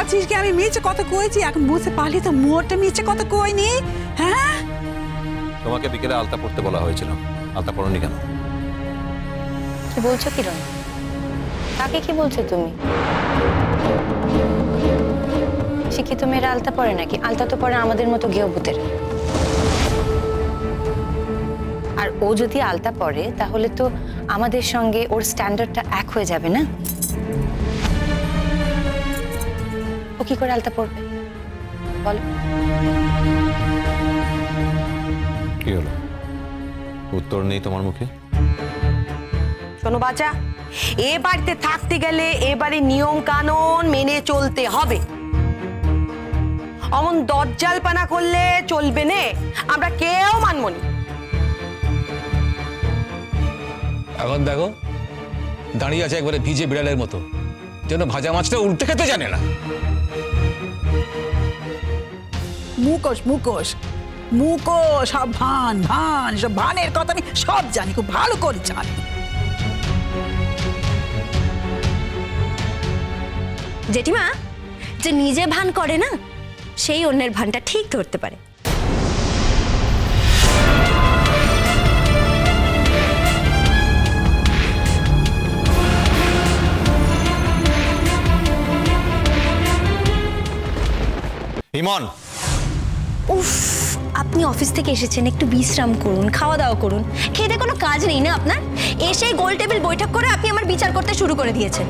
ভাবছিস কি আমি মিছে কথা কইছি? এখন বুঝতে পারলি তো মোটে মিছে কথা কইনি। হ্যাঁ, তোমাকে বিকেলে আলতা পড়তে বলা হয়েছিল, আলতা পড়নি কেন? কি বলছো কিরণ? কাকে কি বলছো তুমি? শিক্ষিত মেয়েরা আলতা পরে নাকি? আলতা তো পরে আমাদের মতো গেঁয়ো। আর ও যদি আলতা পরে তাহলে তো আমাদের সঙ্গে ওর স্ট্যান্ডার্ডটা এক হয়ে যাবে না? ও কি করে আলতা পরবে বলো? কি হলো, উত্তর নেই তোমার মুখে? শোনো বাচ্চা, এ বাড়িতে থাকতে গেলে এবারে নিয়ম কানুন মেনে চলতে হবে। অমন দজ্জালপানা করলে চলবে না, আমরা কেউ মানব না। এখন দেখো দাঁড়িয়ে আছে একবারে ভিজে বিড়ালের মতো, যেন ভাজা মাছটা উল্টে খেতে জানে না। মুখোশ মুখোশ মুখোশ, সব ভান ভান, সব ভানের কথা আমি সব জানি, খুব ভালো করে জানি। জেঠিমা, যে নিজে ভান করে না সেই অন্যের ভানটা ঠিক ধরতে পারে। ইমন, উফ, আপনি অফিস থেকে এসেছেন, একটু বিশ্রাম করুন, খাওয়া দাওয়া করুন। খেতে কোনো কাজ নেই না আপনার? এসে গোল টেবিল বৈঠক করে আপনি আমার বিচার করতে শুরু করে দিয়েছেন।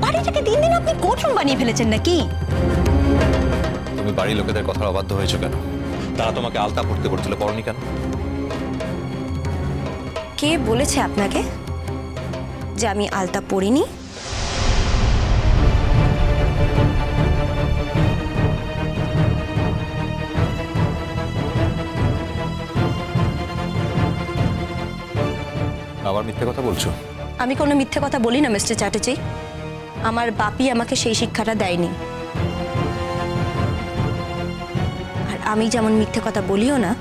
বাড়িটাকে দিন দিন আপনি কোর্টরুম বানিয়ে ফেলেছেন নাকি? তুমি বাড়ির লোকেদের কথা অবাধ্য হয়েছো কেন? তারা তোমাকে আলতা পড়তে বলেছিল, পড়নি কেন? কে বলেছে আপনাকে যে আমি আলতা পরিনি? আবার মিথ্যে কথা বলছো? আমি কোনো মিথ্যে কথা বলি না মিস্টার চ্যাটার্জি। আমার বাপি আমাকে সেই শিক্ষাটা দেয়নি। আর আমি যেমন মিথ্যে কথা বলিও না,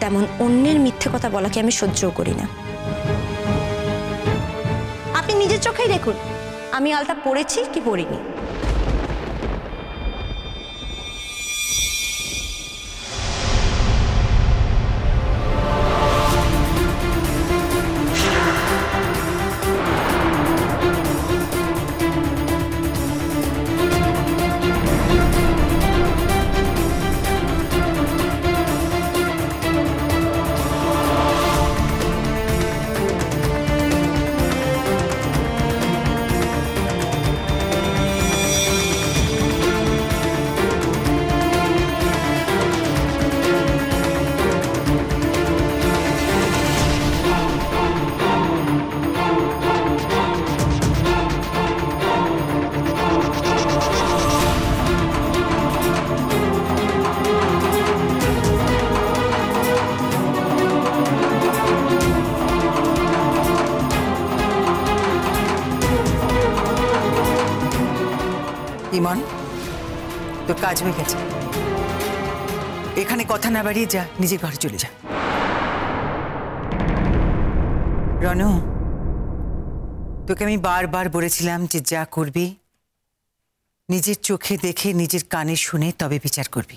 তেমন অন্যের মিথ্যে কথা বলাকে আমি সহ্যও করি না। আপনি নিজের চোখেই দেখুন আমি আলতা পরেছি কি পরিনি। ইমন, তোর কাজ হয়ে গেছে, এখানে কথা না বাড়িয়ে যা, নিজের ঘরে চলে যা। রনু, তোকে আমি বারবার বলেছিলাম যে যা করবি নিজের চোখে দেখে নিজের কানে শুনে তবে বিচার করবি।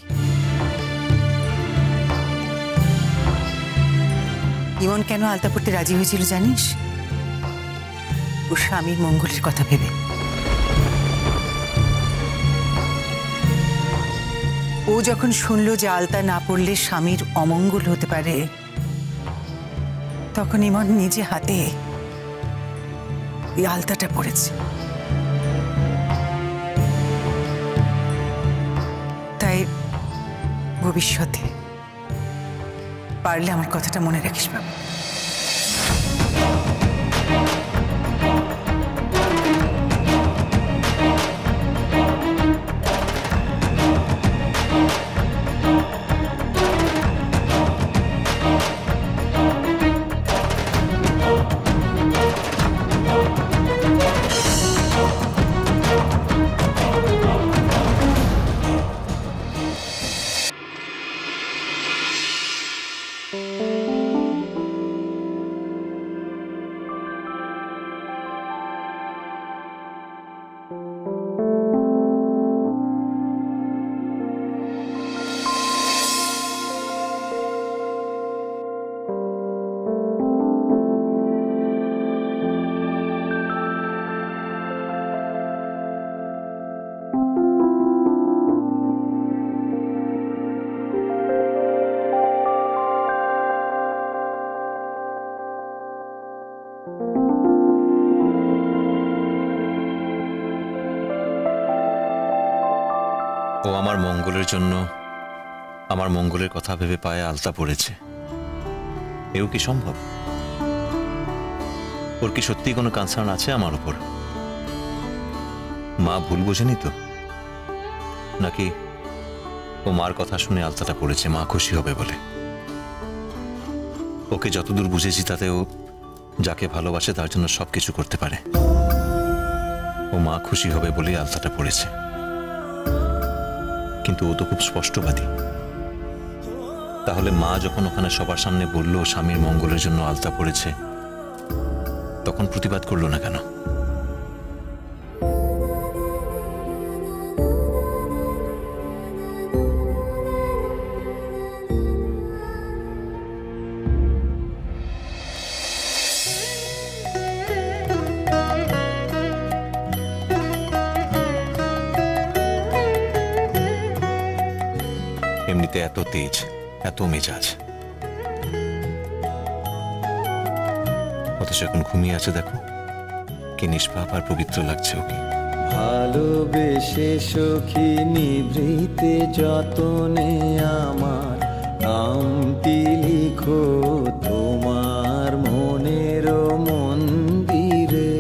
ইমন কেন আলতা পড়তে রাজি হয়েছিল জানিস? ওর স্বামীর মঙ্গলের কথা ভেবে। ও যখন শুনল যে আলতা না পড়লে স্বামীর অমঙ্গল হতে পারে, তখন ইমন নিজে হাতে এই আলতাটা পড়েছে। তাই ভবিষ্যতে পারলে আমার কথাটা মনে রাখিস বাবা। ও আমার মঙ্গলের জন্য, আমার মঙ্গলের কথা ভেবে পায়ে আলতা পড়েছে, এও কি সম্ভব? ওর কি সত্যি কোনো কনসার্ন আছে আমার উপর? মা ভুল বোঝেনি তো? নাকি ও মার কথা শুনে আলতাটা পড়েছে মা খুশি হবে বলে? ওকে যতদূর বুঝেছি তাতে ও যাকে ভালোবাসে তার জন্য সবকিছু করতে পারে। ও মা খুশি হবে বলেই আলতাটা পড়েছে। কিন্তু ও তো খুব স্পষ্টবাদী। তাহলে মা যখন ওখানে সবার সামনে বলল স্বামীর মঙ্গলের জন্য আলতা পড়েছে, তখন প্রতিবাদ করলো না কেন? এমনিতে এত তেজ, এত মেজাজ, অথচ এখন ঘুমিয়ে আছে। দেখো কি নিষ্পাপ আর পবিত্র লাগছে ওকে। ভালোবেসে সখী নিভৃতে যতনে আমার নামটি লিখো তোমার মনের মন্দিরে।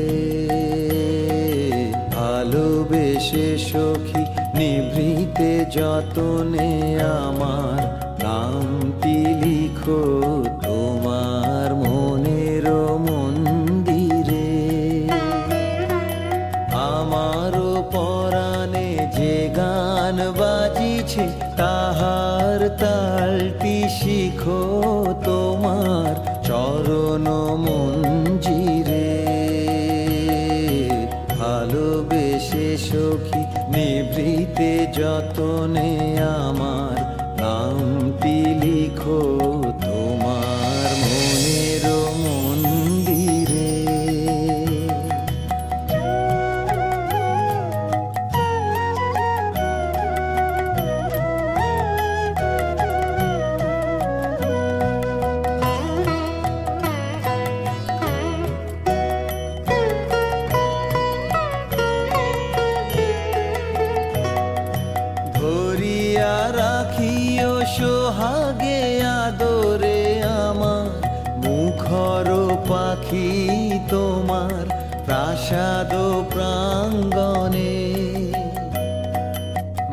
ভালোবেসে সখী নিভৃতে যতনে আমার নামটি লিখো তোমার মনের মন্দিরে। আমারও পরাণে যে গান বাজিছে তাহার তালটি শিখো তোমার চরণ মঞ্জিরে। ভালোবেসে সখী নিভৃতে যতনে আমার নামটি লিখো তোমার মনের মন্দিরে। ধরিয়া রাখিও সোহাগে আদরে আমার মুখর পাখি তোমার প্রাসাদ প্রাঙ্গণে।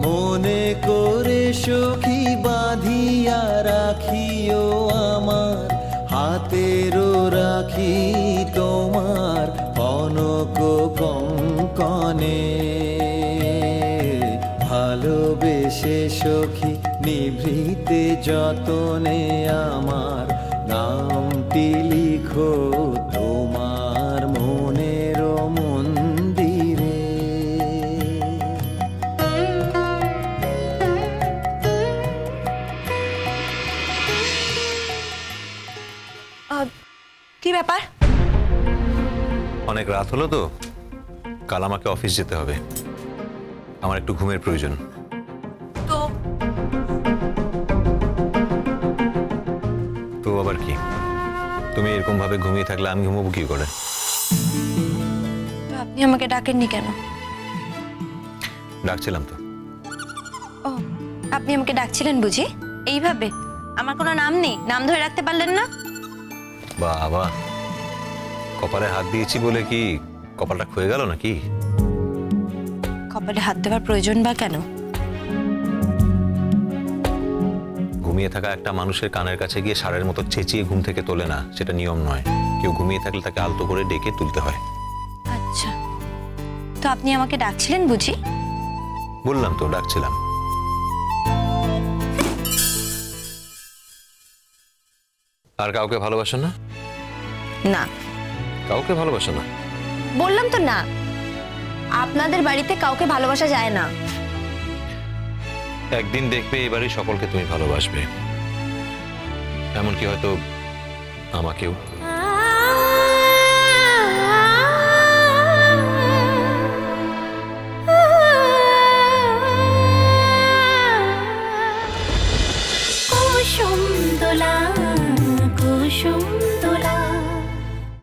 মনে করে সখী বাঁধিয়া রাখিও আমার হাতেরও রাখি তোমার কনক কঙ্কনে। ভালোবেসে সখী নিভৃতে যতনে আমার নামটি লিখো তোমার মনের মন্দিরে। কি ব্যাপার? অনেক রাত হলো তো, কাল আমাকে অফিস যেতে হবে, আমার একটু ঘুমের প্রয়োজন। তো আবার কি, তুমি এরকম ভাবে ঘুমিয়ে থাকলে আমি ঘুমবো কি করে? আপনি আমাকে ডাকেননি কেন? ডাকছিলাম তো। ও, আপনি আমাকে ডাকছিলেন বুঝি? এইভাবে? আমার কোনো নাম নেই, নাম ধরে রাখতে পারলেন না? বাবা, কপালে হাত দিয়েছি বলে কি কপালটা ক্ষয়ে গেল নাকি? কপালে হাত দেওয়ার প্রয়োজন বা কেন? ঘুমিয়ে থাকা একটা মানুষের কানের কাছে গিয়ে ষাঁড়ের মতো চেঁচিয়ে ঘুম থেকে তোলে না, সেটা নিয়ম নয়। কেউ ঘুমিয়ে থাকলে তাকে আলতো করে ডেকে তুলতে হয়। আচ্ছা, তো আপনি আমাকে ডাকছিলেন বুঝি? বললাম তো ডাকছিলাম। আর কাউকে ভালোবাসো না? না। কাউকে ভালোবাসো না? বললাম তো না। আপনাদের বাড়িতে কাউকে ভালোবাসা যায় না। একদিন দেখবে এবারে সকলকে তুমি ভালোবাসবে, এমনকি হয়তো আমাকেও। কুসুম দোলা